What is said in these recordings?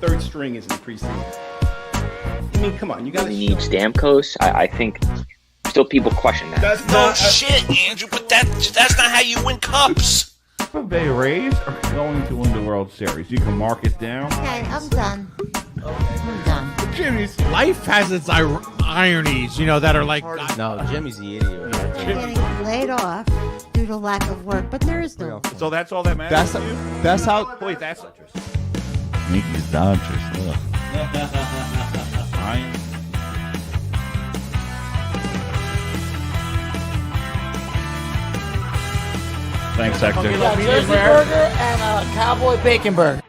third string is in preseason? I mean, come on, you got to need Stamkos. I think still people question that. That's not shit, Andrew. But that's not how you win cups. Tampa Bay Rays are going to win the World Series. You can mark it down. Okay, I'm done. I'm done. Jimmy's life has its ironies, that are like. No, Jimmy's the idiot. They're getting laid off due to lack of work, but there is no. So that's all that matters to you? That's how. Wait, that's interesting. Yankees, Dodgers. Fine. Thanks, Hector. Jersey burger and a cowboy bacon burger.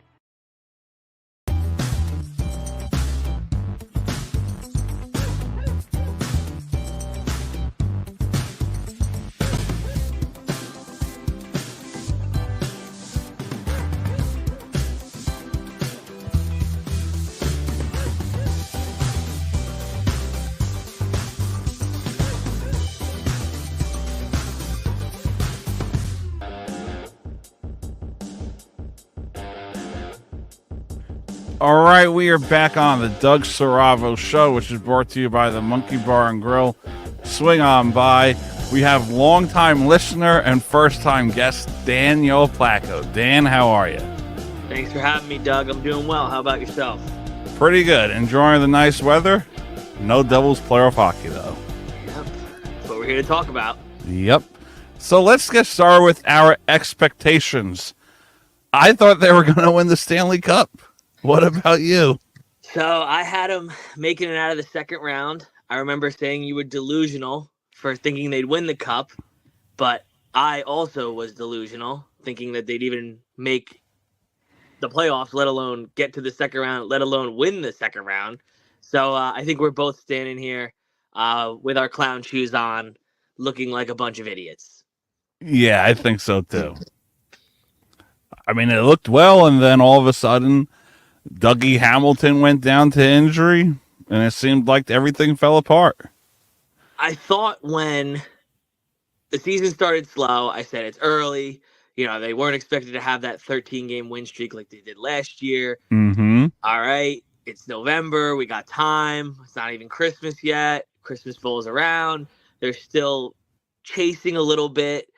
All right, we are back on the Doug Siravo Show, which is brought to you by the Monkey Bar and Grill. Swing on by. We have longtime listener and first-time guest, Daniel Placko. Dan, how are you? Thanks for having me, Doug. I'm doing well. How about yourself? Pretty good. Enjoying the nice weather. No Devils playoff hockey, though. Yep. That's what we're here to talk about. Yep. So let's get started with our expectations. I thought they were going to win the Stanley Cup. What about you? So I had them making it out of the second round. I remember saying you were delusional for thinking they'd win the cup, but I also was delusional, thinking that they'd even make the playoffs, let alone get to the second round, let alone win the second round. So I think we're both standing here with our clown shoes on, looking like a bunch of idiots. Yeah, I think so too. I mean, it looked well, and then all of a sudden, Dougie Hamilton went down to injury, and it seemed like everything fell apart. I thought when the season started slow, I said it's early. They weren't expected to have that 13-game win streak like they did last year. Mm-hmm. All right, it's November. We got time. It's not even Christmas yet. Christmas rolls around. They're still chasing a little bit.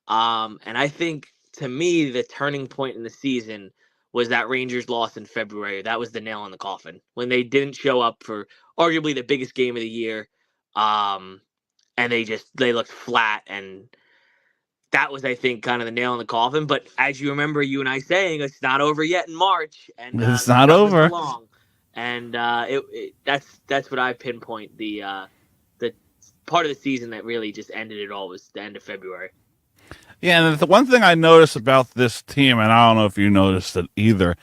And I think, to me, the turning point in the season was that Rangers loss in February. That was the nail in the coffin when they didn't show up for arguably the biggest game of the year. And they looked flat. And that was, I think, kind of the nail in the coffin. But as you remember, you and I saying, it's not over yet in March. And it's not over. And that's what I pinpoint. The part of the season that really just ended it all was the end of February. Yeah, and the one thing I noticed about this team, and I don't know if you noticed it either,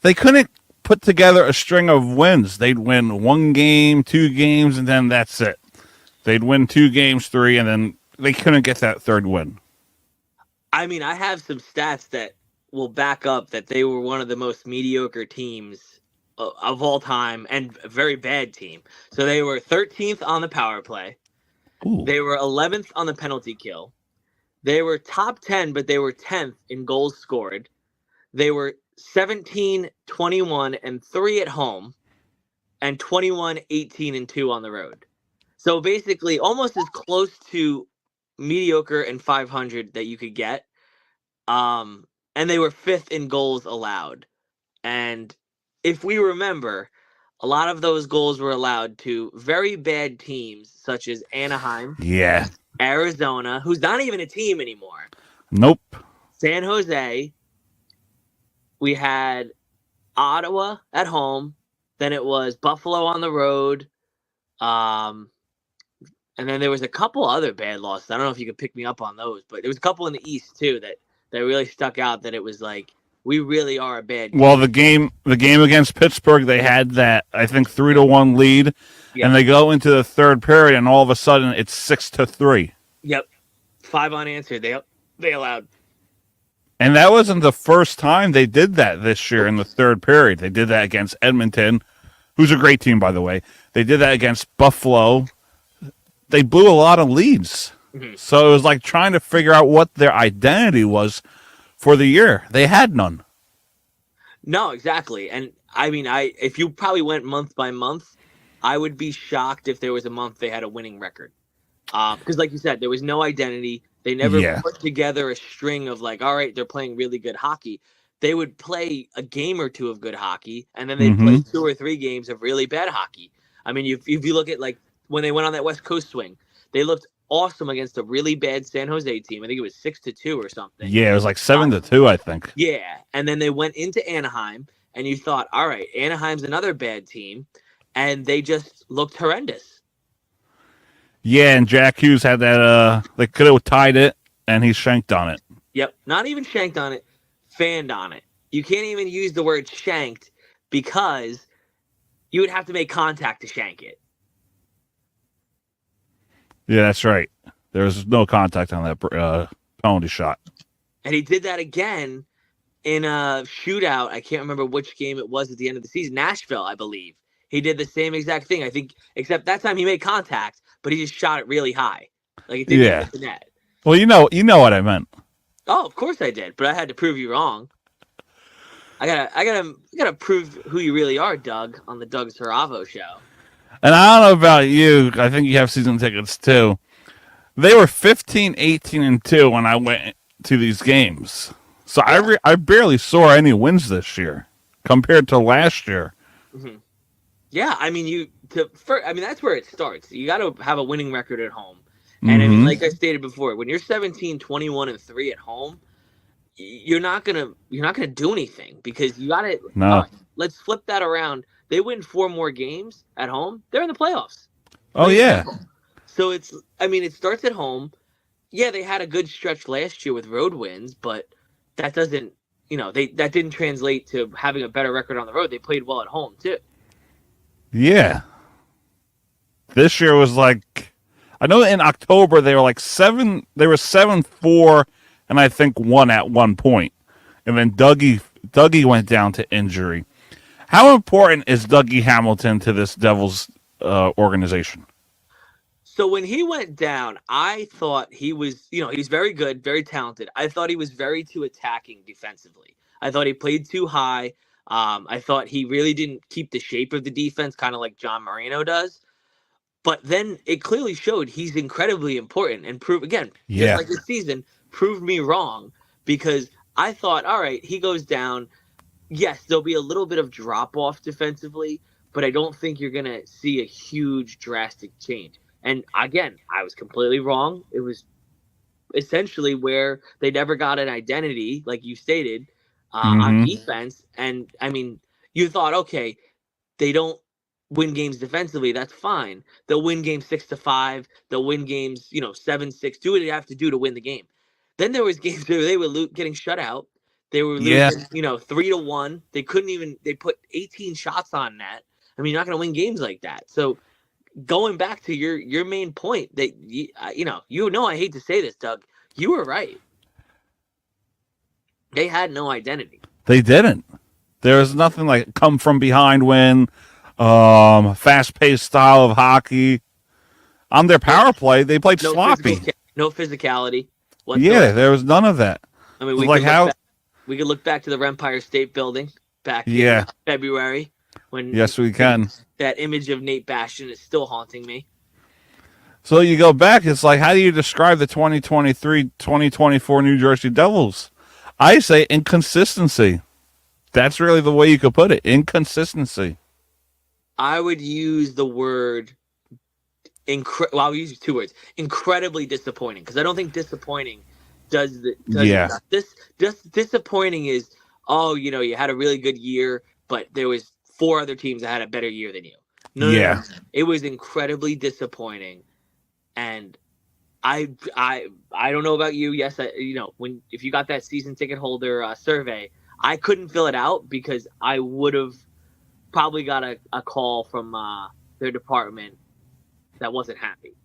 they couldn't put together a string of wins. They'd win 1 game, 2 games, and then that's it. They'd win 2 games, 3, and then they couldn't get that third win. I mean, I have some stats that will back up that they were one of the most mediocre teams of all time and a very bad team. So they were 13th on the power play. Ooh. They were 11th on the penalty kill. They were top 10, but they were 10th in goals scored. They were 17, 21, and 3 at home, and 21, 18, and 2 on the road. So basically almost as close to mediocre and 500 that you could get. And they were 5th in goals allowed. And if we remember, a lot of those goals were allowed to very bad teams such as Anaheim. Yeah. Arizona, who's not even a team anymore. Nope. San Jose. We had Ottawa at home. Then it was Buffalo on the road. And then there was a couple other bad losses. I don't know if you could pick me up on those, but there was a couple in the East too that really stuck out, that it was like, we really are a bad team. Well, the game against Pittsburgh, they had that, I think, 3-1 lead, and they go into the third period, and all of a sudden it's 6-3. Yep, 5 unanswered. They allowed. And that wasn't the first time they did that this year in the third period. They did that against Edmonton, who's a great team, by the way. They did that against Buffalo. They blew a lot of leads. Mm-hmm. So it was like trying to figure out what their identity was for the year. They had none. No, exactly. And I mean, if you probably went month by month, I would be shocked if there was a month they had a winning record. Because, like you said, there was no identity. They never Yeah. put together a string of like, all right, they're playing really good hockey. They would play a game or two of good hockey, and then they'd play 2 or 3 games of really bad hockey. I mean, if you look at like when they went on that West Coast swing, they looked awesome against a really bad San Jose team. I think it was 6-2 or something. Yeah, it was like 7-2, I think. Yeah, and then they went into Anaheim, and you thought, all right, Anaheim's another bad team, and they just looked horrendous. Yeah, and Jack Hughes had that. They could have tied it, and he shanked on it. Yep, not even shanked on it, fanned on it. You can't even use the word shanked because you would have to make contact to shank it. Yeah, that's right. There was no contact on that penalty shot. And he did that again in a shootout. I can't remember which game it was at the end of the season. Nashville, I believe. He did the same exact thing, I think, except that time he made contact, but he just shot it really high. Like it didn't hit the net. Well, you know what I meant. Oh, of course I did, but I had to prove you wrong. I gotta prove who you really are, Doug, on the Doug Siravo show. And I don't know about you. I think you have season tickets too. They were 15-18-2 when I went to these games. So I barely saw any wins this year compared to last year. Mm-hmm. Yeah, I mean that's where it starts. You got to have a winning record at home. And I mean, like I stated before, when you're 17-21-3 at home, you're not gonna do anything because you gotta. No. Let's flip that around. They win 4 more games at home, they're in the playoffs. Oh yeah. So it starts at home. Yeah, they had a good stretch last year with road wins, but that doesn't, that didn't translate to having a better record on the road. They played well at home too. Yeah. This year was like, I know in October they were like 7-4 and I think 1 at one point. And then Dougie went down to injury. How important is Dougie Hamilton to this Devils organization? So when he went down, I thought he was, he's very good, very talented. I thought he was very too attacking defensively. I thought he played too high. I thought he really didn't keep the shape of the defense, kind of like John Moreno does. But then it clearly showed he's incredibly important and just like this season, proved me wrong because I thought, all right, he goes down. Yes, there'll be a little bit of drop off defensively, but I don't think you're going to see a huge drastic change. And again, I was completely wrong. It was essentially where they never got an identity, like you stated, on defense. And I mean, you thought, okay, they don't win games defensively. That's fine. They'll win games 6-5. They'll win games, 7-6. Do what they have to do to win the game. Then there was games where they were getting shut out. They were losing, 3-1. They couldn't even. They put 18 shots on net. I mean, you're not going to win games like that. So going back to your main point, that I hate to say this, Doug, you were right. They had no identity. They didn't. There was nothing like come from behind win, fast-paced style of hockey. On their power play, they played sloppy. No physicality. Yeah, there was none of that. I mean, we could look back to the Empire State Building back in February when we can. That image of Nate Bastion is still haunting me. So you go back, it's like, how do you describe the 2023-2024 New Jersey Devils? I say inconsistency. That's really the way you could put it. Inconsistency. I would use the word I'll use 2 words. Incredibly disappointing, because I don't think disappointing does this. Disappointing is, you had a really good year, but there was 4 other teams that had a better year than you. No. It was incredibly disappointing, and I don't know about you. Yes, if you got that season ticket holder survey, I couldn't fill it out because I would have probably got a call from their department that wasn't happy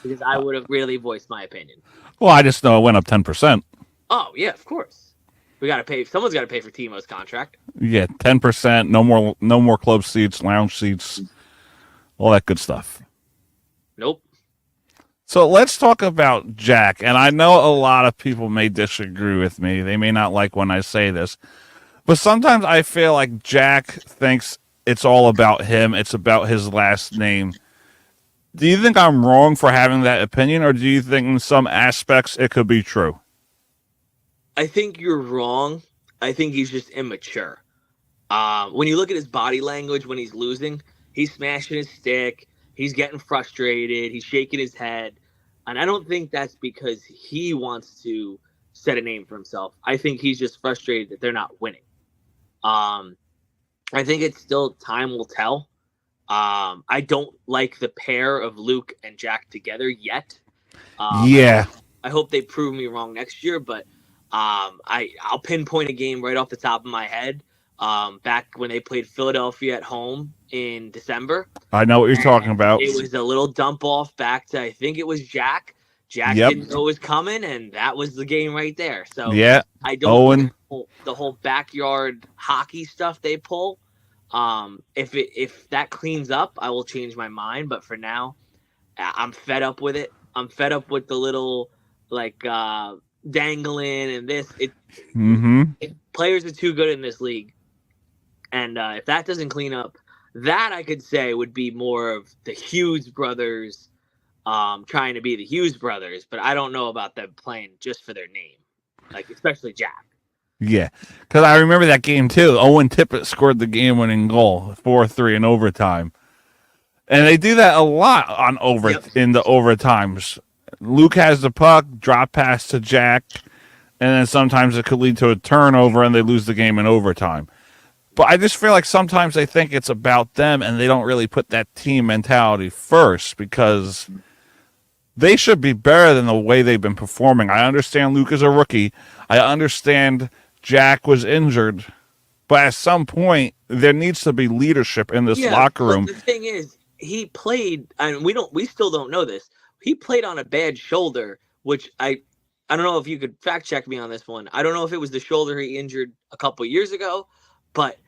because I would have really voiced my opinion. Well, I just know it went up 10%. Oh yeah, of course. We got to pay. Someone's got to pay for Timo's contract. Yeah, 10%. No more club seats, lounge seats, all that good stuff. Nope. So let's talk about Jack. And I know a lot of people may disagree with me. They may not like when I say this. But sometimes I feel like Jack thinks it's all about him. It's about his last name. Do you think I'm wrong for having that opinion, or do you think in some aspects it could be true? I think you're wrong. I think he's just immature. When you look at his body language when he's losing, he's smashing his stick. He's getting frustrated. He's shaking his head. And I don't think that's because he wants to set a name for himself. I think he's just frustrated that they're not winning. I think it's still time will tell. I don't like the pair of Luke and Jack together yet. Yeah. I hope they prove me wrong next year, but I'll pinpoint a game right off the top of my head. Back when they played Philadelphia at home in December. I know what you're talking about. It was a little dump off back to, I think it was Jack. Jack didn't know it was coming, and that was the game right there. So yeah, I don't think the whole backyard hockey stuff they pull. If that cleans up, I will change my mind. But for now, I'm fed up with it. I'm fed up with the little dangling and this. Players are too good in this league, and if that doesn't clean up, that I could say would be more of the Hughes brothers trying to be the Hughes brothers. But I don't know about them playing just for their name, especially Jack. Yeah, because I remember that game too. Owen Tippett scored the game-winning goal, 4-3 in overtime, and they do that a lot on in the overtimes. Luke has the puck, drop pass to Jack, and then sometimes it could lead to a turnover, and they lose the game in overtime. But I just feel like sometimes they think it's about them, and they don't really put that team mentality first because they should be better than the way they've been performing. I understand Luke is a rookie. I understand Jack was injured, but at some point there needs to be leadership in this locker room. The thing is, he played, and we still don't know this. He played on a bad shoulder, which I don't know if you could fact check me on this one. I don't know if it was the shoulder he injured a couple years ago, but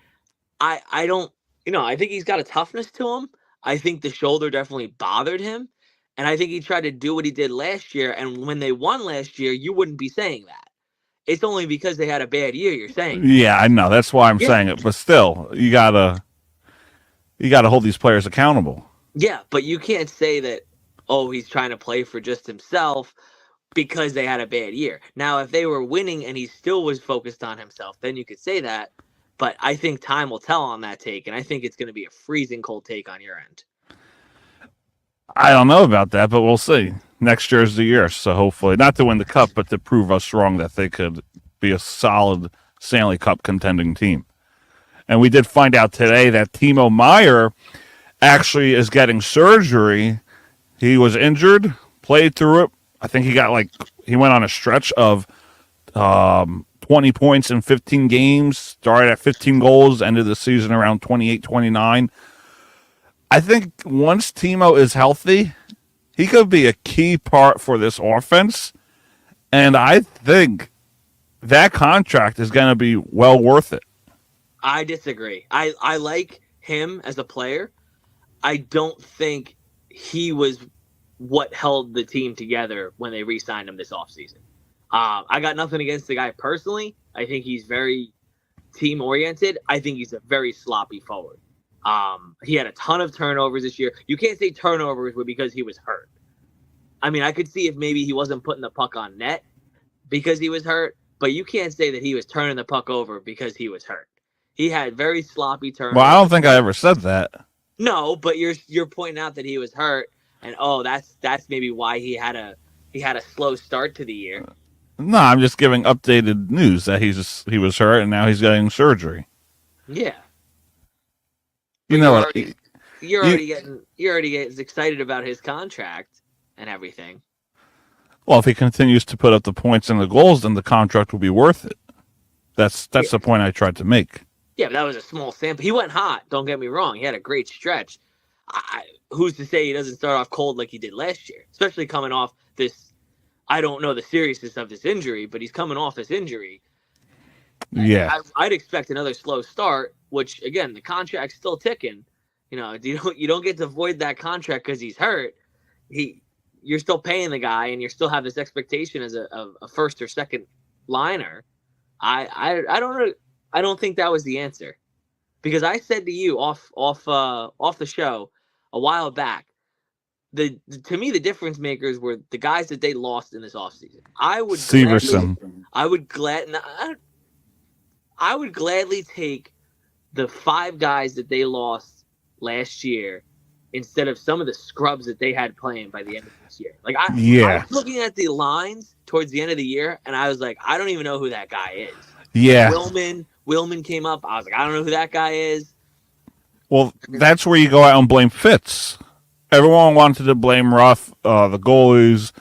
I don't, I think he's got a toughness to him. I think the shoulder definitely bothered him, and I think he tried to do what he did last year. And when they won last year, you wouldn't be saying that. It's only because they had a bad year you're saying. Yeah, I know. That's why I'm saying it. But still, you gotta hold these players accountable. Yeah, but you can't say that, he's trying to play for just himself because they had a bad year. Now, if they were winning and he still was focused on himself, then you could say that. But I think time will tell on that take, and I think it's going to be a freezing cold take on your end. I don't know about that, but we'll see. Next year is the year, so hopefully, not to win the cup, but to prove us wrong that they could be a solid Stanley Cup contending team. And we did find out today that Timo Meier actually is getting surgery. He was injured, played through it. I think he went on a stretch of 20 points in 15 games, started at 15 goals, ended the season around 28, 29. I think once Timo is healthy, he could be a key part for this offense. And I think that contract is going to be well worth it. I disagree. I like him as a player. I don't think he was what held the team together when they re-signed him this offseason. I got nothing against the guy personally. I think he's very team-oriented. I think he's a very sloppy forward. He had a ton of turnovers this year. You can't say turnovers were because he was hurt. I mean, I could see if maybe he wasn't putting the puck on net because he was hurt, but you can't say that he was turning the puck over because he was hurt. He had very sloppy turnovers. Well, I don't think I ever said that. No, but you're pointing out that he was hurt, and that's maybe why he had a slow start to the year. No, I'm just giving updated news that he was hurt and now he's getting surgery. Yeah. You're already getting excited about his contract and everything. Well, if he continues to put up the points and the goals, then the contract will be worth it. That's the point I tried to make. Yeah, but that was a small sample. He went hot. Don't get me wrong. He had a great stretch. Who's to say he doesn't start off cold like he did last year? Especially coming off this. I don't know the seriousness of this injury, but he's coming off this injury. Yeah, I'd expect another slow start. Which again, the contract's still ticking. You don't get to void that contract because he's hurt. You're still paying the guy, and you still have this expectation as a first or second liner. I don't know. I don't think that was the answer, because I said to you off the show a while back, to me the difference makers were the guys that they lost in this offseason. I would gladly take the 5 guys that they lost last year instead of some of the scrubs that they had playing by the end of this year. Like I was looking at the lines towards the end of the year, and I was like, I don't even know who that guy is. Yeah. Willman came up. I was like, I don't know who that guy is. Well, that's where you go out and blame Fitz. Everyone wanted to blame Ruff, the goalies,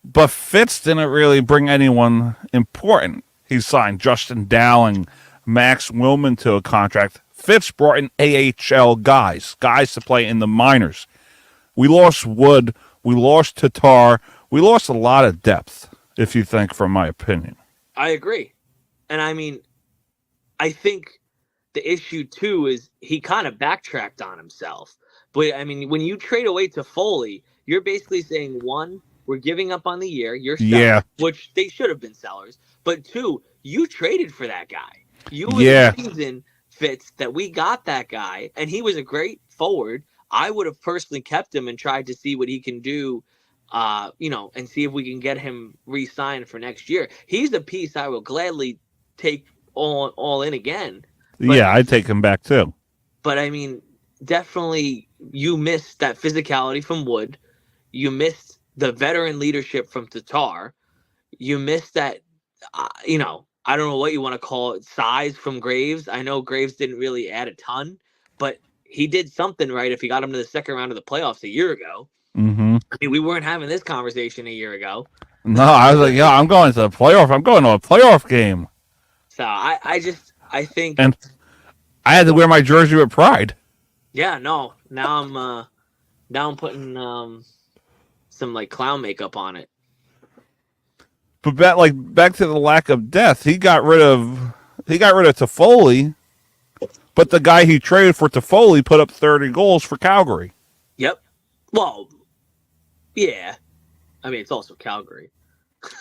but Fitz didn't really bring anyone important. He signed Justin Dowling, Max Willman to a contract. Fitz brought in AHL guys to play in the minors. We lost Wood. We lost Tatar. We lost a lot of depth, if you think, from my opinion. I agree. And I mean, I think the issue, too, is he kind of backtracked on himself. But, I mean, when you trade away Toffoli, you're basically saying, 1, we're giving up on the year. You're sellers, which they should have been sellers. But 2, you traded for that guy. You were the reason, Fitz, that we got that guy. And he was a great forward. I would have personally kept him and tried to see what he can do, and see if we can get him re-signed for next year. He's a piece I will gladly take all in again. But, I'd take him back too. But I mean, definitely you missed that physicality from Wood. You missed the veteran leadership from Tatar. You missed that, I don't know what you want to call it, size from Graves. I know Graves didn't really add a ton, but he did something right if he got him to the second round of the playoffs a year ago. Mm-hmm. I mean, we weren't having this conversation a year ago. No, I was like, I'm going to the playoff. I'm going to a playoff game. So I think, and I had to wear my jersey with pride. Yeah, no. Now I'm putting some like clown makeup on it. But back to the lack of depth, he got rid of Toffoli, but the guy he traded for Toffoli put up 30 goals for Calgary. Yep. Well, yeah. I mean, it's also Calgary.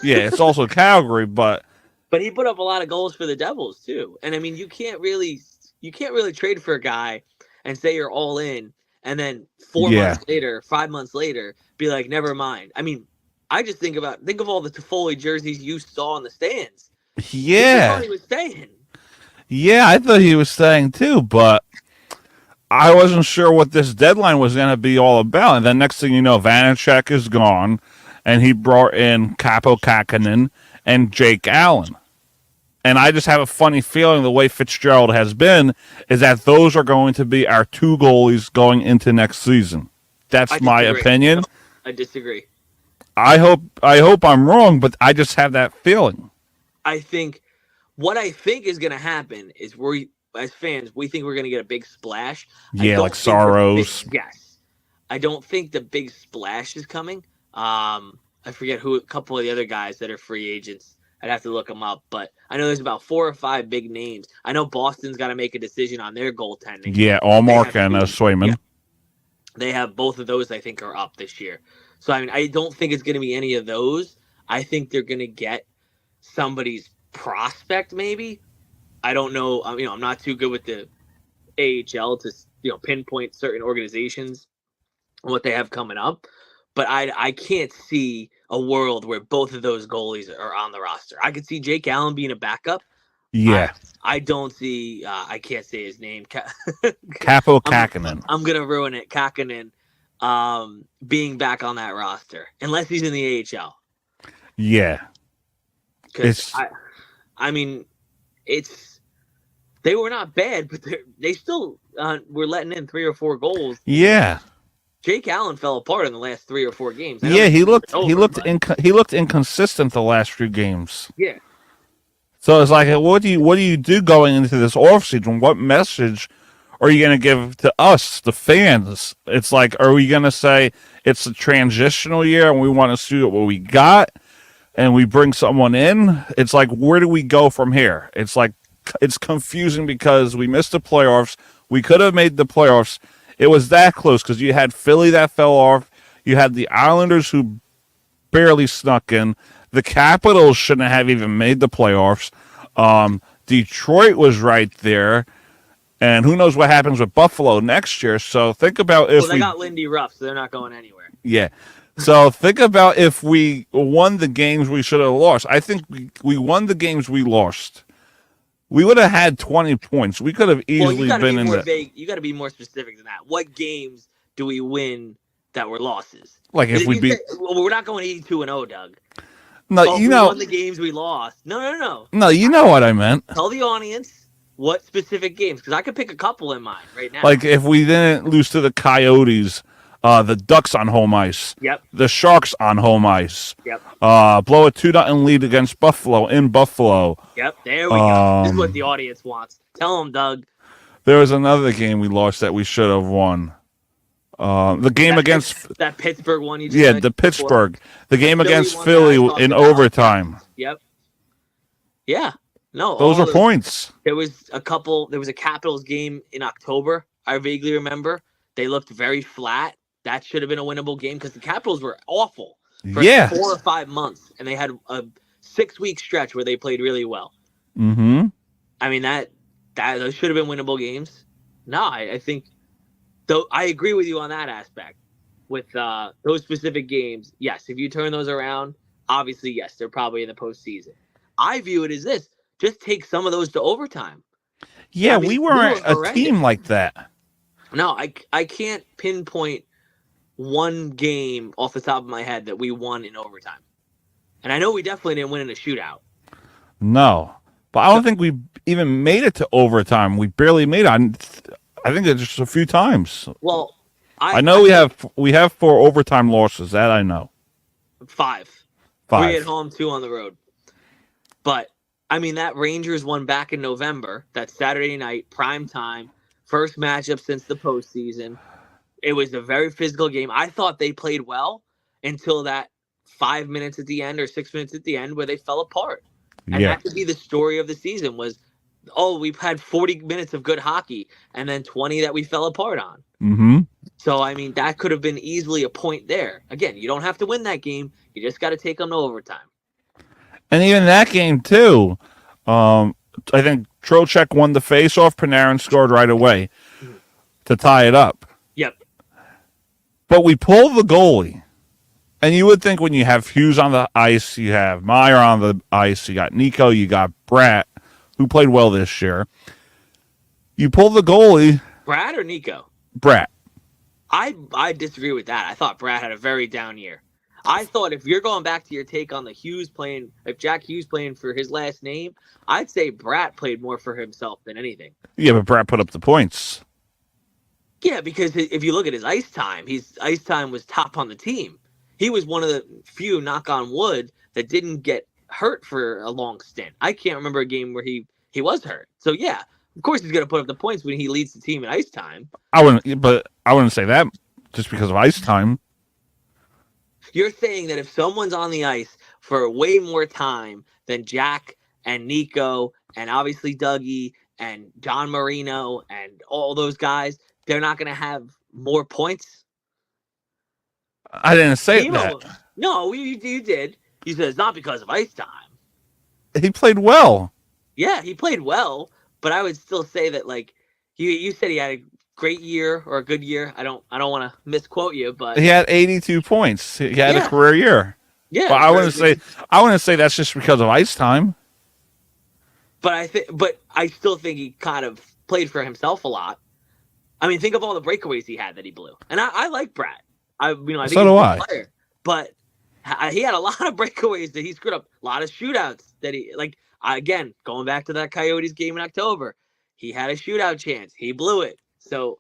Yeah, it's also Calgary, but he put up a lot of goals for the Devils too. And I mean, you can't really trade for a guy and say you're all in, and then 5 months later, be like, never mind. I mean, I just think of all the Toffoli jerseys you saw in the stands. Yeah. I thought he was staying. Yeah, I thought he was staying too, but I wasn't sure what this deadline was going to be all about. And then next thing you know, Vanacek is gone, and he brought in Capo Kakkonen and Jake Allen. And I just have a funny feeling the way Fitzgerald has been is that those are going to be our 2 goalies going into next season. That's my opinion. I disagree. I hope I'm wrong, but I just have that feeling. What I think is going to happen is as fans, we think we're going to get a big splash. Yeah, like Saros. Yes. I don't think the big splash is coming. I forget a couple of the other guys that are free agents. I'd have to look them up, but I know there's about 4 or 5 big names. I know Boston's got to make a decision on their goaltending. Yeah, Allmark and Swayman. Yeah. They have both of those, I think, are up this year. So, I mean, I don't think it's going to be any of those. I think they're going to get somebody's prospect, maybe. I don't know. I'm not too good with the AHL to, pinpoint certain organizations and what they have coming up. But I can't see a world where both of those goalies are on the roster. I could see Jake Allen being a backup. Yeah. I don't see, I can't say his name. Capo Kakkonen. I'm going to ruin it. Kakkonen being back on that roster. Unless he's in the AHL. Yeah. Because, they were not bad, but they still were letting in 3 or 4 goals. Yeah. Jake Allen fell apart in the last 3 or 4 games. Yeah, he looked inconsistent the last few games. Yeah. So it's like, what do you do going into this offseason? What message are you going to give to us, the fans? It's like, are we going to say it's a transitional year and we want to see what we got and we bring someone in? It's like, where do we go from here? It's like, it's confusing because we missed the playoffs. We could have made the playoffs. It was that close because you had Philly that fell off. You had the Islanders who barely snuck in. The Capitals shouldn't have even made the playoffs. Detroit was right there, and who knows what happens with Buffalo next year. So think about if they got Lindy Ruff, so they're not going anywhere. Yeah. So think about if we won the games we should have lost. I think we won the games we lost. We would have had 20 points. We could have easily been in the. You got to be more specific than that. What games do we win that were losses? Like if we beat. Well, we're not going 82-0, Doug. No, we won the games we lost. No. No, you know what I meant. Tell the audience what specific games, because I could pick a couple in mind right now. Like if we didn't lose to the Coyotes, the Ducks on home ice. Yep. The Sharks on home ice. Yep. Blow a 2-0 lead against Buffalo in Buffalo. Yep. There we go. This is what the audience wants. Tell them, Doug. There was another game we lost that we should have won. The game against that Pittsburgh one. You just the Pittsburgh. The game Philly against Philly in overtime. Yep. Yeah. No. Those are points. There was a couple. There was a Capitals game in October. I vaguely remember. They looked very flat. That should have been a winnable game because the Capitals were awful for 4 or 5 months, and they had a 6-week stretch where they played really well. Mm-hmm. I mean that those should have been winnable games. No, I think though I agree with you on that aspect. With those specific games, yes, if you turn those around, obviously yes, they're probably in the postseason. I view it as this: just take some of those to overtime. Yeah, we weren't a team like that. No, I can't pinpoint one game off the top of my head that we won in overtime. And I know we definitely didn't win in a shootout. No. But I don't think we even made it to overtime. We barely made it. I think it's just a few times. Well, I know we have 4 overtime losses. That I know. 5. 3 at home, 2 on the road. But, I mean, that Rangers one back in November, that Saturday night, prime time, first matchup since the postseason. It was a very physical game. I thought they played well until that 5 minutes at the end or 6 minutes at the end where they fell apart. And that could be the story of the season was, we've had 40 minutes of good hockey and then 20 that we fell apart on. Mm-hmm. So, I mean, that could have been easily a point there. Again, you don't have to win that game. You just got to take them to overtime. And even that game, too, I think Trocheck won the faceoff. Panarin scored right away to tie it up. Yep. But we pulled the goalie. And you would think when you have Hughes on the ice, you have Meyer on the ice, you got Nico, you got Bratt, who played well this year. You pull the goalie. Brad or Nico? Bratt. I disagree with that. I thought Brad had a very down year. I thought if you're going back to your take on the Hughes playing, if Jack Hughes playing for his last name, I'd say Bratt played more for himself than anything. Yeah, but Bratt put up the points. Yeah, because if you look at his ice time, his ice time was top on the team. He was one of the few, knock on wood, that didn't get hurt for a long stint. I can't remember a game where he was hurt. So, yeah, of course he's going to put up the points when he leads the team in ice time. I wouldn't say that just because of ice time. You're saying that if someone's on the ice for way more time than Jack and Nico and obviously Dougie and John Marino and all those guys, they're not going to have more points? I didn't say that. No, you did. You said it's not because of ice time. He played well. Yeah, he played well, but I would still say that, like, you said he had a great year or a good year. I don't want to misquote you, but he had 82 points. He had a career year. Yeah, but I wouldn't say that's just because of ice time. But I still think he kind of played for himself a lot. I mean, think of all the breakaways he had that he blew, and I like Bratt. I think he's a good player, but he had a lot of breakaways that he screwed up. A lot of shootouts that again, going back to that Coyotes game in October, he had a shootout chance. He blew it. So,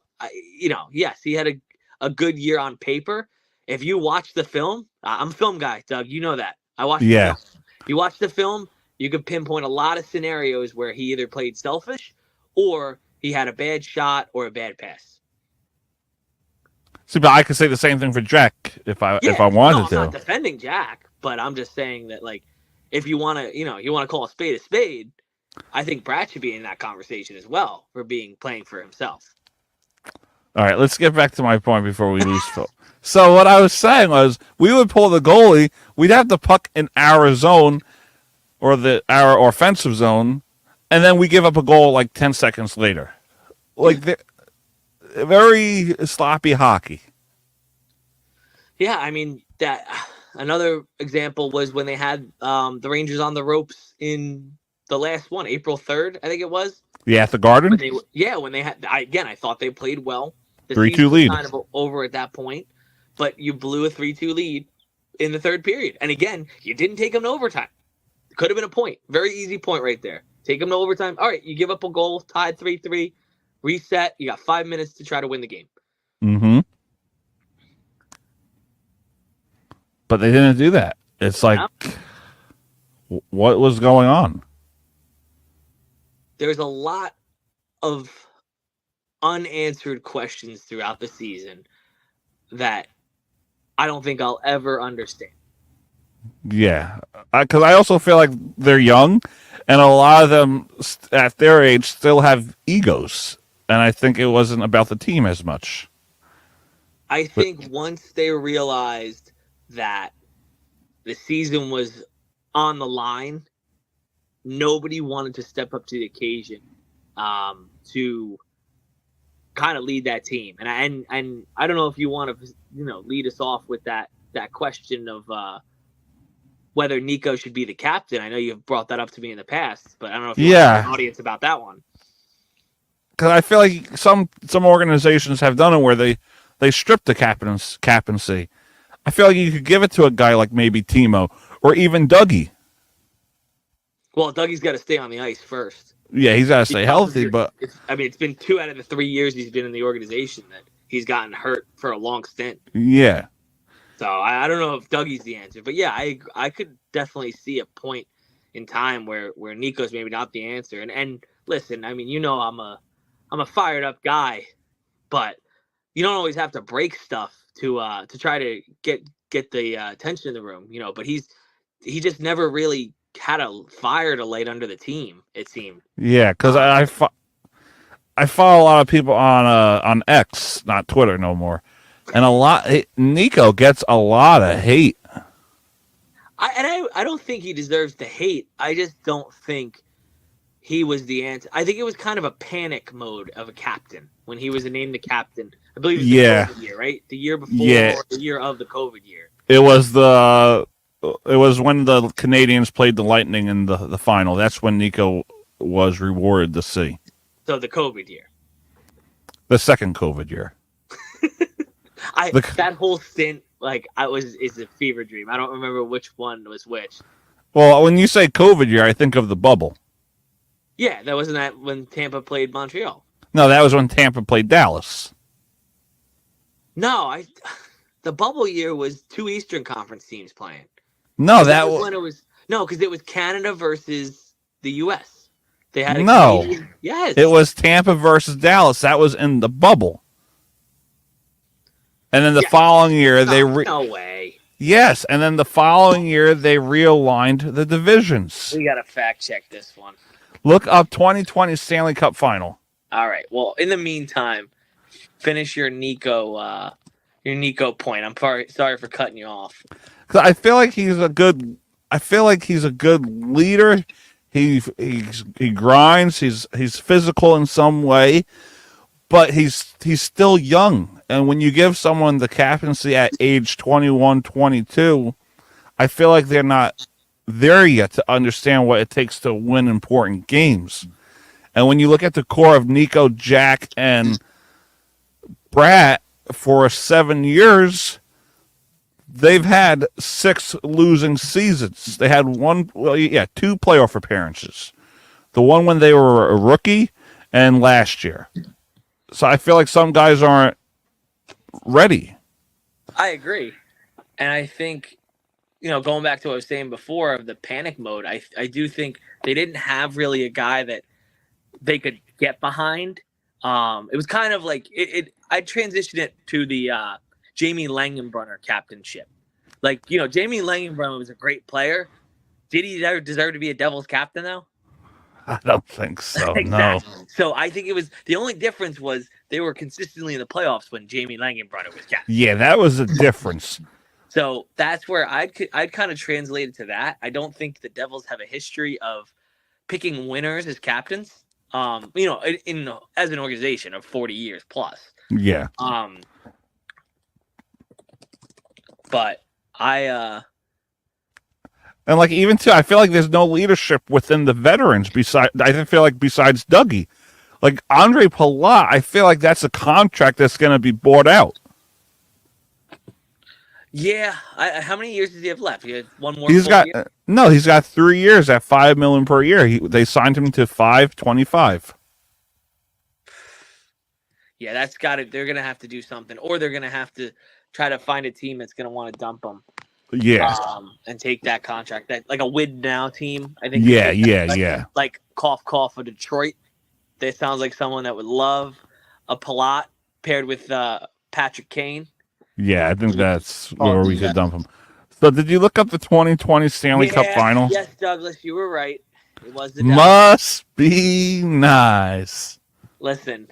yes, he had a good year on paper. If you watch the film, I'm a film guy, Doug. You know that. I watched the film. You watch the film, you could pinpoint a lot of scenarios where he either played selfish or he had a bad shot or a bad pass. See, but I could say the same thing for Jack if I wanted to. I'm not defending Jack, but I'm just saying that, like, if you want to, call a spade, I think Bratt should be in that conversation as well for playing for himself. All right, let's get back to my point before we lose Phil. So what I was saying was we would pull the goalie, we'd have the puck in our zone or our offensive zone, and then we give up a goal like 10 seconds later. Like, very sloppy hockey. Yeah, I mean that. Another example was when they had the Rangers on the ropes in the last one, April 3rd, I think it was. Yeah, at the Garden. When they had I thought they played well. The 3-2 season was lead. kind of over at that point, but you blew a 3-2 lead in the third period, and again, you didn't take them to overtime. Could have been a point, very easy point right there. Take them to overtime. All right, you give up a goal, tied 3-3, reset. You got 5 minutes to try to win the game. Mm-hmm. But they didn't do that. It's like, what was going on? There's a lot of unanswered questions throughout the season that I don't think I'll ever understand. Yeah, because I also feel like they're young, and a lot of them at their age still have egos, and I think it wasn't about the team as much. I think once they realized that the season was on the line, nobody wanted to step up to the occasion to kind of lead that team. And I don't know if you want to lead us off with that question of whether Nico should be the captain. I know you've brought that up to me in the past, but I don't know if you want to tell the audience about that one. Because I feel like some organizations have done it where they strip the captaincy. I feel like you could give it to a guy like maybe Timo or even Dougie. Well, Dougie's got to stay on the ice first. Yeah, he's got to stay healthy, but it's been 2 out of the 3 years he's been in the organization that he's gotten hurt for a long stint. Yeah. So I don't know if Dougie's the answer, but yeah, I could definitely see a point in time where Nico's maybe not the answer. And listen, I mean, I'm a fired up guy, but you don't always have to break stuff to try to get the attention in the room, But he just never really had a fire to light under the team. It seemed. Yeah, because I follow a lot of people on X, not Twitter no more, and Nico gets a lot of hate. I don't think he deserves the hate. I just don't think he was the answer. I think it was kind of a panic mode of a captain when he was named the captain. I believe it was the COVID year, right? The year before or the year of the COVID year. It was when the Canadians played the Lightning in the final. That's when Nico was rewarded the C. So the COVID year. The second COVID year. That whole stint, is a fever dream. I don't remember which one was which. Well, when you say COVID year, I think of the bubble. Yeah, that wasn't that when Tampa played Montreal. No, that was when Tampa played Dallas. No, the bubble year was 2 Eastern Conference teams playing. No, that was when it was because it was Canada versus the U.S. They had yes, it was Tampa versus Dallas. That was in the bubble. And then the following year, no way. Yes, and then the following year they realigned the divisions. We gotta fact check this one. Look up 2020 Stanley Cup Final. All right. Well, in the meantime, finish your Nico point. I'm sorry for cutting you off. I feel like he's a good. Leader. He grinds. He's physical in some way, but he's still young. And when you give someone the captaincy at age 21, 22, I feel like they're not there yet to understand what it takes to win important games. And when you look at the core of Nico, Jack, and Bratt for 7 years, they've had 6 losing seasons. They had 2 playoff appearances. The one when they were a rookie and last year. So I feel like some guys aren't ready. I agree. And I think, going back to what I was saying before of the panic mode, I do think they didn't have really a guy that they could get behind. It was kind of like I transitioned it to the Jamie Langenbrunner captainship. Jamie Langenbrunner was a great player. Did he deserve to be a Devils captain though? I don't think so. Exactly. No. So I think it was the only difference was they were consistently in the playoffs when Jamie Langenbrunner was captain. Yeah, that was a difference. So that's where I'd kind of translate it to that. I don't think the Devils have a history of picking winners as captains. As an organization of 40 years plus. Yeah. But I And like even too, I feel like there's no leadership within the veterans. Besides Dougie, like Andre Palat, I feel like that's a contract that's going to be bought out. yeah. How many years does he have left? He had one more. He's got year? no. He's got 3 years at $5 million per year. They signed him to $5.25. Yeah, that's got it. They're gonna have to do something, or they're gonna have to try to find a team that's gonna want to dump him. Yeah. And take that contract. That like a win now team. I think. Yeah. Like cough for Detroit. That sounds like someone that would love a Palat paired with Patrick Kane. Yeah, I think that's where we could dump him. So, did you look up the 2020 Stanley Cup Final? Yes, Douglas, you were right. It was the Devils. Must be nice. Listen,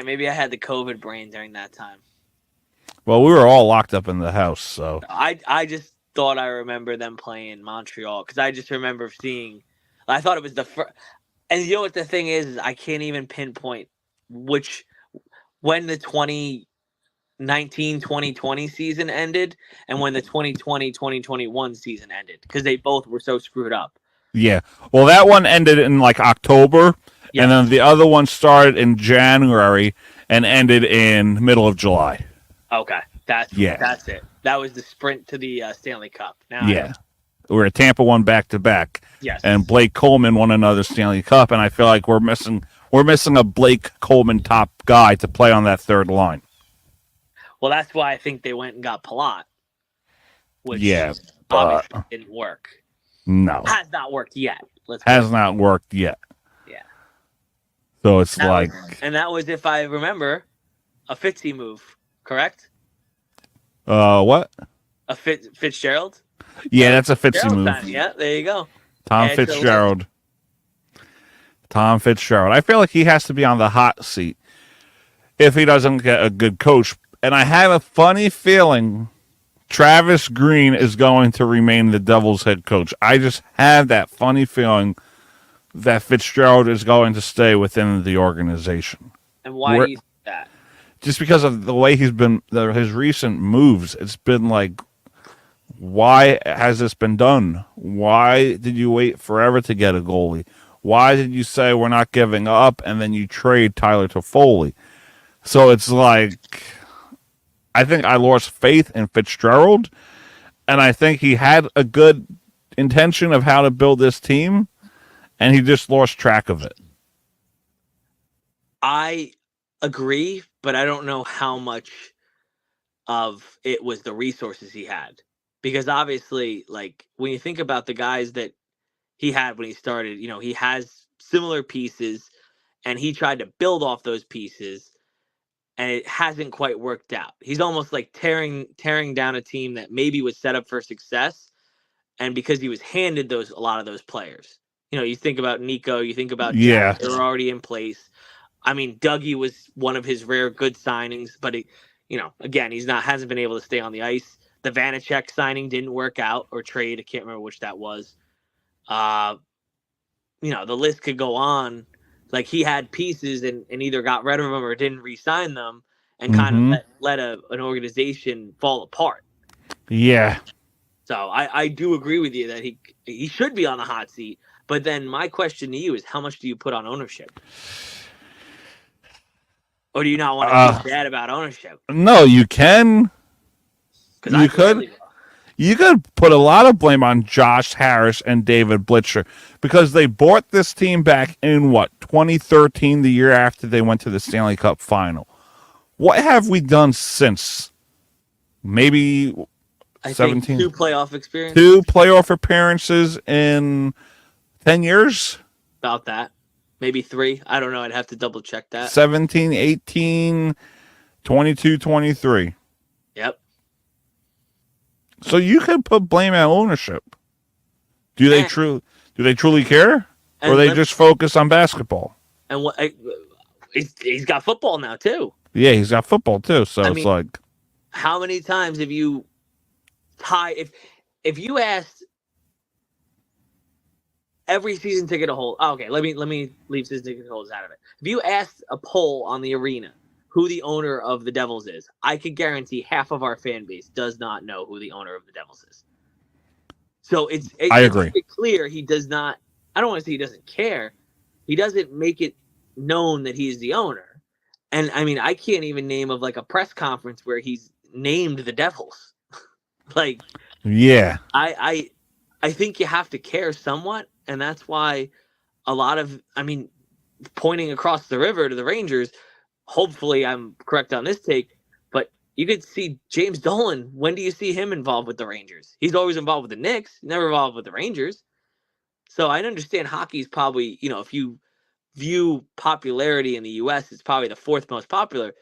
maybe I had the COVID brain during that time. Well, we were all locked up in the house, so I just thought I remember them playing Montreal because I just remember seeing. I thought it was the first, and you know what the thing is I can't even pinpoint when the 2019-2020 season ended and when the 2020-2021 season ended because they both were so screwed up. yeah. Well, that one ended in like October, Yeah. and then the other one started in January and ended in middle of July. Okay, that's it. That was the sprint to the Stanley Cup. Now We're at Tampa won back-to-back. Yes. And Blake Coleman won another Stanley Cup, and I feel like we're missing a Blake Coleman top guy to play on that third line. Well, that's why I think they went and got Palat, which but obviously didn't work. No. Has not worked yet. Has not worked yet. Yeah. So it's that was, if I remember, a Fitzy move, correct? What? A Fitzgerald? Yeah, that's a Fitzy Fitzgerald move. time. Yeah, there you go. Tom Fitzgerald. I feel like he has to be on the hot seat if he doesn't get a good coach. And I have a funny feeling Travis Green is going to remain the Devils head coach. I just have that funny feeling that Fitzgerald is going to stay within the organization. And why do you think that? Just because of the way he's been, his recent moves. It's been like, why has this been done? Why did you wait forever to get a goalie? Why did you say we're not giving up and then you trade Tyler Toffoli? So it's like, I think I lost faith in Fitzgerald, and I think he had a good intention of how to build this team, and he just lost track of it. I agree, but I don't know how much of it was the resources he had. Because obviously, like, when you think about the guys that he had when he started, he has similar pieces, and he tried to build off those pieces, and it hasn't quite worked out. He's almost like tearing down a team that maybe was set up for success, and because he was handed a lot of those players. You think about Nico, you think about Jack, they were already in place. I mean, Dougie was one of his rare good signings, but again, hasn't been able to stay on the ice. The Vanacek signing didn't work out, or trade. I can't remember which that was. The list could go on. Like, he had pieces and either got rid of them or didn't re-sign them, and kind of let an organization fall apart. Yeah. So I do agree with you that he should be on the hot seat. But then my question to you is, how much do you put on ownership? Or do you not want to be bad about ownership? No, you can. You could. You could put a lot of blame on Josh Harris and David Blitzer because they brought this team back in 2013, the year after they went to the Stanley Cup final. What have we done since? Maybe 17. 2 playoff experiences. 2 playoff appearances in 10 years? About that. Maybe 3. I don't know. I'd have to double check that. 17, 18, 22, 23. Yep. So you could put blame at ownership. Do they truly care, or they just focus on basketball? And he's got football now too. Yeah, he's got football too. So it's like, how many times have you if you asked every season ticket holder. Oh, okay, let me leave season ticket holders out of it. If you asked a poll on the arena who the owner of the Devils is, I could guarantee half of our fan base does not know who the owner of the Devils is. So I agree. It's clear he does not. I don't want to say he doesn't care. He doesn't make it known that he's the owner. And I mean, I can't even name of like a press conference where he's named the Devils. Like, yeah, I think you have to care somewhat, and that's why a lot of, I mean, pointing across the river to the Rangers. Hopefully, I'm correct on this take, but you could see James Dolan. When do you see him involved with the Rangers? He's always involved with the Knicks, never involved with the Rangers. So I understand hockey's probably, if you view popularity in the U.S., it's probably the fourth most popular.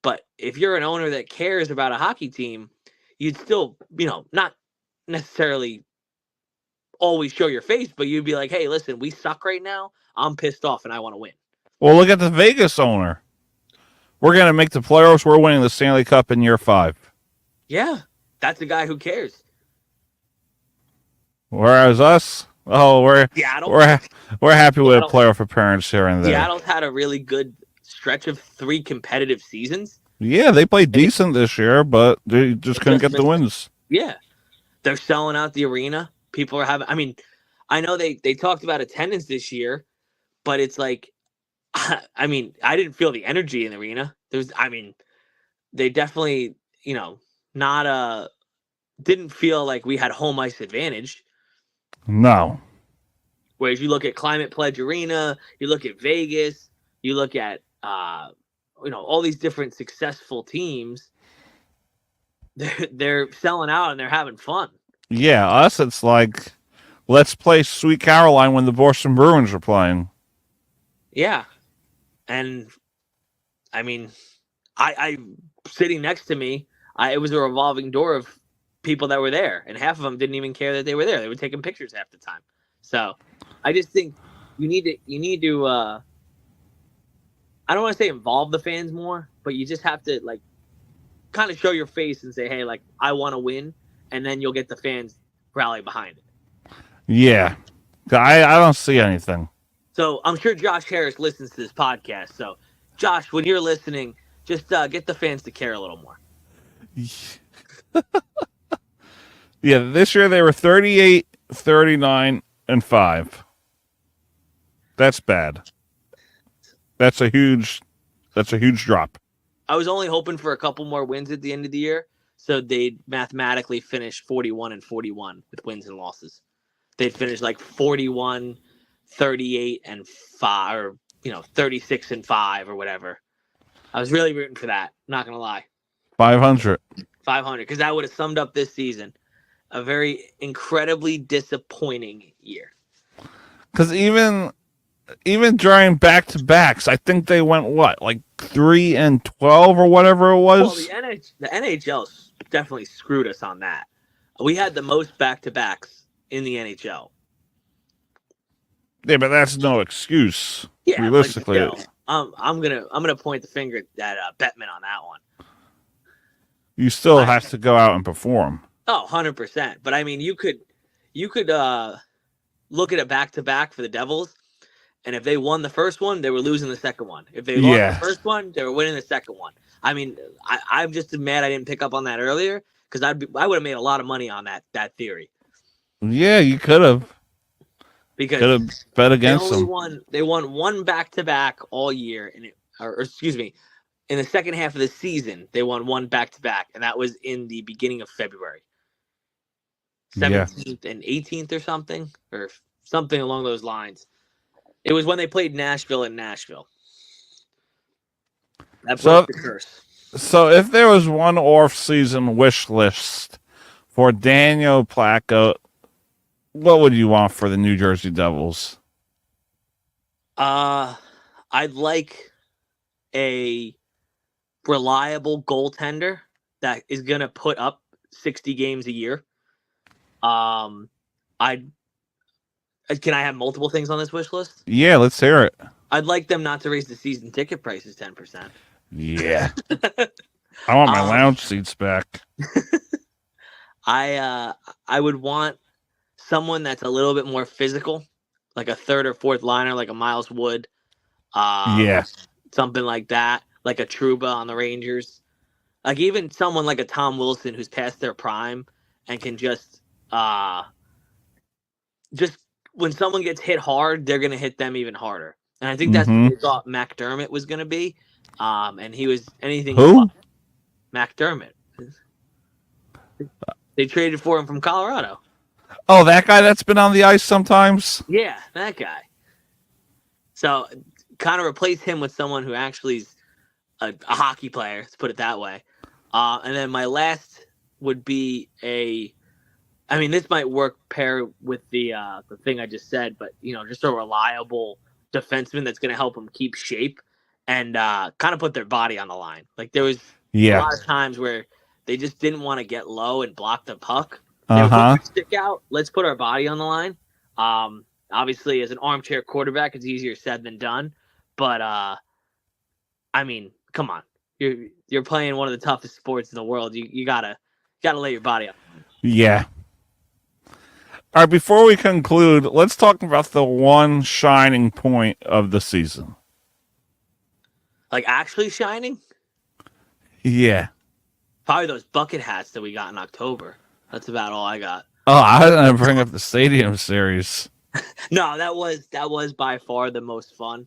But if you're an owner that cares about a hockey team, you'd still, not necessarily always show your face, but you'd be like, hey, listen, we suck right now. I'm pissed off and I want to win. Well, look at the Vegas owner. We're going to make the playoffs. We're winning the Stanley Cup in year 5. Yeah, that's a guy who cares. Whereas us, we're happy with a playoff appearance here and there. Seattle's had a really good stretch of 3 competitive seasons. Yeah, they played decent this year, but they just couldn't get the wins. Yeah, they're selling out the arena. People are having. I mean, I know they talked about attendance this year, but it's like, I mean, I didn't feel the energy in the arena. They definitely, didn't feel like we had home ice advantage. No. Whereas you look at Climate Pledge Arena, you look at Vegas, you look at all these different successful teams. They're selling out and they're having fun. Yeah, us, it's like, let's play Sweet Caroline when the Boston Bruins are playing. Yeah. And, I mean, I sitting next to me, it was a revolving door of people that were there, and half of them didn't even care that they were there. They were taking pictures half the time. So I just think you need to I don't want to say involve the fans more, but you just have to like kind of show your face and say, hey, like, I want to win, and then you'll get the fans rally behind it. Yeah. I don't see anything. So I'm sure Josh Harris listens to this podcast. So Josh, when you're listening, just get the fans to care a little more. Yeah, this year they were 38, 39, and 5. That's bad. That's a huge drop. I was only hoping for a couple more wins at the end of the year, so they'd mathematically finish 41 and 41 with wins and losses. They'd finish like 41, 38 and 5, or 36 and 5 or whatever. I was really rooting for that. Not gonna lie. 500, because that would have summed up this season. A very incredibly disappointing year. Because even during back-to-backs, I think they went, like 3 and 12 or whatever it was? Well, the NHL definitely screwed us on that. We had the most back-to-backs in the NHL. Yeah, but that's no excuse. Yeah, realistically. I'm gonna point the finger at Bettman on that one. You still have to go out and perform. Oh, 100%. But I mean, you could look at a back-to-back for the Devils, and if they won the first one, they were losing the second one. If they lost the first one, they were winning the second one. I mean, I'm just mad I didn't pick up on that earlier, because I would have made a lot of money on that theory. Yeah, you could have. Because could have bet against them. They won one back-to-back all year, in the second half of the season, they won one back-to-back, and that was in the beginning of February. 17th and 18th or something along those lines. It was when they played Nashville in Nashville. That broke the curse. So if there was one off-season wish list for Daniel Placko, what would you want for the New Jersey Devils? I'd like a reliable goaltender that is going to put up 60 games a year. Can I have multiple things on this wish list? Yeah, let's hear it. I'd like them not to raise the season ticket prices 10%. Yeah. I want my lounge seats back. I would want someone that's a little bit more physical. like a third or fourth liner, like a Miles Wood, something like that, like a Trouba on the Rangers, like even someone like a Tom Wilson who's past their prime and can just when someone gets hit hard, they're gonna hit them even harder. And I think that's what they thought McDermott was gonna be, and he was anything. Who? McDermott. They traded for him from Colorado. Oh, that guy that's been on the ice sometimes? Yeah, that guy. So kind of replace him with someone who actually is a hockey player, let's put it that way. And then my last would be this might work pair with the thing I just said, but just a reliable defenseman that's going to help them keep shape and kind of put their body on the line. Like there was a lot of times where they just didn't want to get low and block the puck. They would put their stick out. Let's put our body on the line. Obviously, as an armchair quarterback, it's easier said than done. But come on, you're playing one of the toughest sports in the world. You gotta lay your body up. Yeah. All right. Before we conclude, let's talk about the one shining point of the season. Like actually shining? Yeah. Probably those bucket hats that we got in October. That's about all I got. Oh, I didn't bring up the Stadium Series. No, that was by far the most fun.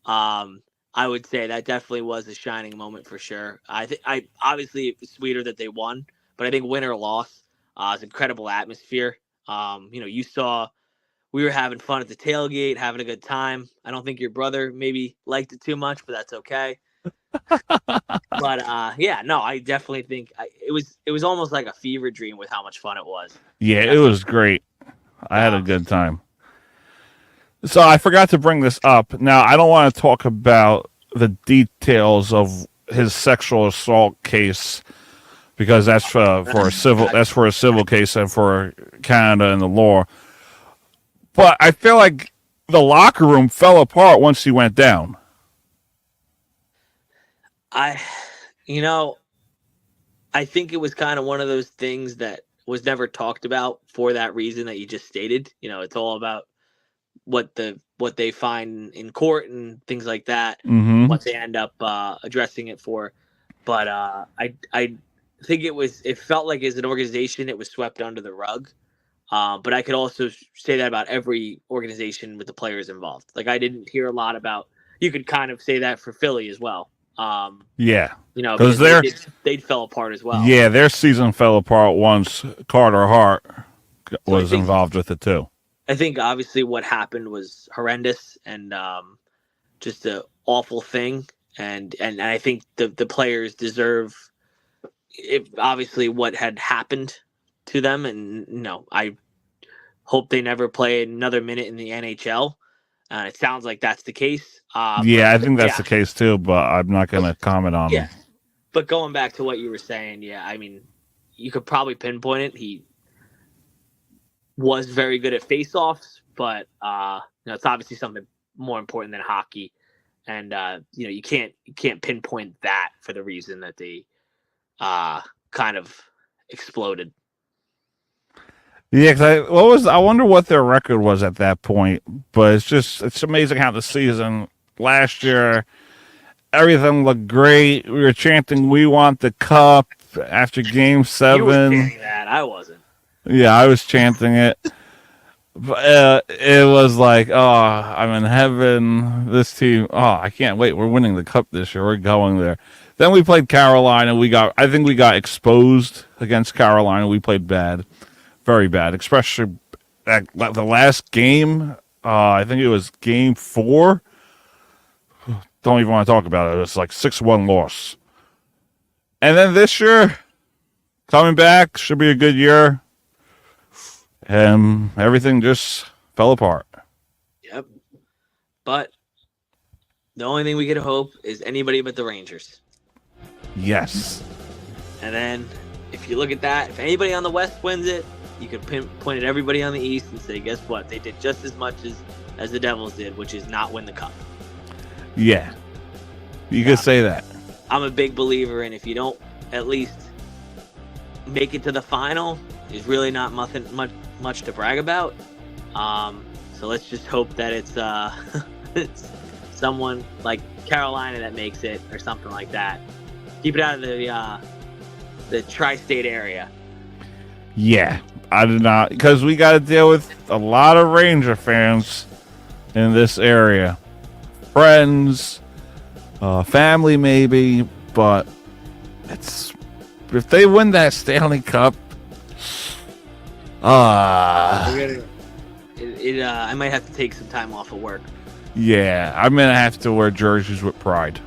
I would say that definitely was a shining moment for sure. I obviously it was sweeter that they won, but I think win or loss, it's incredible atmosphere. You saw we were having fun at the tailgate, having a good time. I don't think your brother maybe liked it too much, but that's okay. But I definitely think it was almost like a fever dream with how much fun it was. Yeah, it was great. I had a good time. So I forgot to bring this up. Now I don't want to talk about the details of his sexual assault case because that's for a civil case and for Canada and the law. But I feel like the locker room fell apart once he went down. I think it was kind of one of those things that was never talked about for that reason that you just stated. It's all about what they find in court and things like that, what they end up addressing it for. But I think it felt like as an organization it was swept under the rug. But I could also say that about every organization with the players involved. Like I didn't hear a lot about. You could kind of say that for Philly as well. Because they fell apart as well. Yeah, their season fell apart once Carter Hart was involved with it too. I think obviously what happened was horrendous and just an awful thing, and I think the players deserve it. Obviously, what had happened to them, and I hope they never play another minute in the NHL. It sounds like that's the case. I think that's the case too, but I'm not going to comment on it. But going back to what you were saying, you could probably pinpoint it. He was very good at face-offs, but it's obviously something more important than hockey. And you can't pinpoint that for the reason that they kind of exploded. Yeah, because I wonder what their record was at that point. But it's amazing how the season last year, everything looked great. We were chanting, "We want the cup" after Game 7. You were chanting that. I wasn't. Yeah, I was chanting it. But it was like, oh, I'm in heaven. This team, I can't wait. We're winning the cup this year. We're going there. Then we played Carolina. I think we got exposed against Carolina. We played bad. Very bad, especially the last game. I think it was Game 4. Don't even want to talk about it. It was like 6-1 loss. And then this year, coming back, should be a good year. And everything just fell apart. Yep. But the only thing we could hope is anybody but the Rangers. Yes. And then if you look at that, if anybody on the West wins it, you could point at everybody on the East and say, guess what? They did just as much as the Devils did, which is not win the cup. Yeah. You could say that. I'm a big believer in if you don't at least make it to the final, there's really not much to brag about. So let's just hope that it's it's someone like Carolina that makes it or something like that. Keep it out of the tri-state area. Yeah, I did not, because we got to deal with a lot of Ranger fans in this area. Friends, family maybe, but it's if they win that Stanley Cup, I might have to take some time off of work. yeah, I'm gonna have to wear jerseys with pride.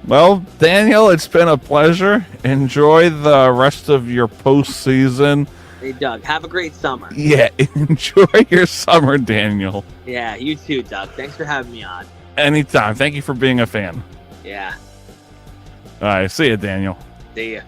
Well, Daniel, it's been a pleasure. Enjoy the rest of your postseason. Hey, Doug, have a great summer. Yeah, enjoy your summer, Daniel. Yeah, you too, Doug. Thanks for having me on. Anytime. Thank you for being a fan. Yeah, All right, see you, Daniel. see ya.